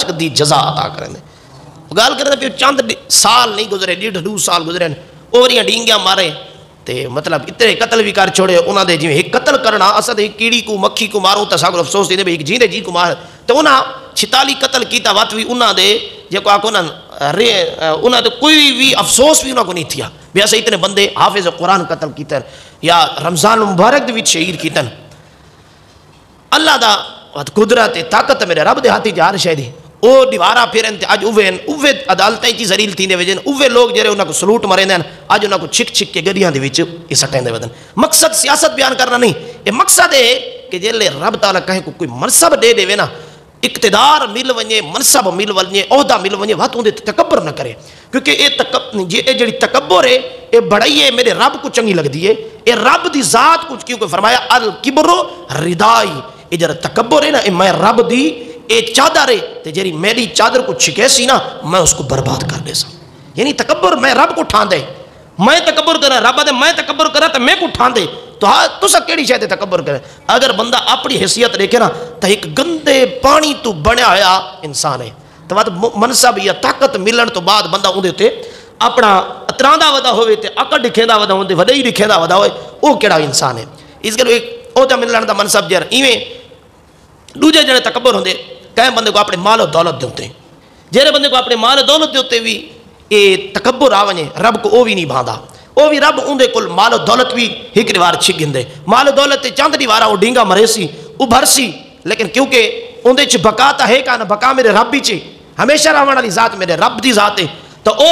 سچ دی جزا عطا کریں. گال کریں پہ چند سال نہیں گزرے 1.5-2 سال گزرے اوریاں ڈینگیاں مارے تے مطلب اتنے قتل بھی کر چھوڑے انہاں دے جویں ایک قتل کرنا اسد ایک کیڑی کو مکھی کو ماروں تے ساگو افسوس دے ایک جیندے جی کو مار تے انہاں 46 قتل کیتا وات بھی انہاں دے جے کو آکو انہاں دے کوئی بھی افسوس بھی انہاں کو نہیں تھیا بھی ایسے اتنے بندے حافظ قرآن قتل کیتے یا رمضان مبارک دے وچ شہید کیتن. اللہ دا قدرت طاقت میرے رب دے ہاتھ ہر شے دی او دیوارا پھرن تے اج اوے عدالتاں چ ذلیل تھیندے وجن اوے لوگ جڑے انہاں کو سلوٹ مریندے اج انہاں کو چھک چھک کے گڈیاں دے وچ سٹیندے ودن. مقصد سیاست بیان کرنا نہیں اے مقصد ہے کہ جے رب تعالی کہے کو کوئی منصب دے دے نا اقتدار مل ونجے منصب مل ونجے عہدہ مل ونجے وات اون دے تکبر نہ کرے کیونکہ اے جڑی تکبر ہے اے بڑائی ہے میرے رب کو چنگی لگدی ہے اے رب دی ذات کو کیونکہ فرمایا الکبر ردائی اے جڑا تکبر ہے نا اے میں رب دی اے چادر ہے تے جڑی میری چادر کو چھکے سی نا میں اس کو برباد کر دے سا. یعنی تکبر میں رب کو ٹھان دے میں تکبر کرا رب دے میں تکبر کرا تے میں کو ٹھان دے تو تسا کیڑی شے تے تکبر کرے. اگر بندہ اپنی حیثیت دیکھے نا تے ایک گندے پانی تو بنیا ہویا انسان ہے تو منصب یا طاقت ملن تو بعد بندہ اون دے تے اپنا اتراندا ودا ہوئے تے اکڑ دکھیندا ودا ہوندے وڈے ہی دکھیندا ودا ہوئے او کیڑا انسان ہے. اس گل ایک عہدہ ملن دا منصب جر ایویں دوجے جڑے تکبر ہوندے کہیں بندے کو اپنے مال و دولت دے ہوتے جہرے بندے کو اپنے مال و دولت دے ہوتے بھی یہ تکبر آونے رب کو او بھی نہیں بھاندا او بھی رب اندے کل مال و دولت بھی ایک ریوار چھک گندے مال و دولت چاند دیوارا وہ ڈینگا مرے سی ابھر سی لیکن کیونکہ اندے چھ بقا تا ہے کہنا بقا میرے رب بھی چھے ہمیشہ راوان علی ذات میرے رب دی ذات ہے تو او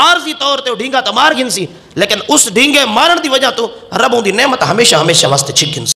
عارضی طور تے ڈینگا تا مار گن سی لیکن اس ڈینگے مارن دی وجہ تو رب اندی نعمت ہمیشہ ہمیشہ واسطے چھک گن سی.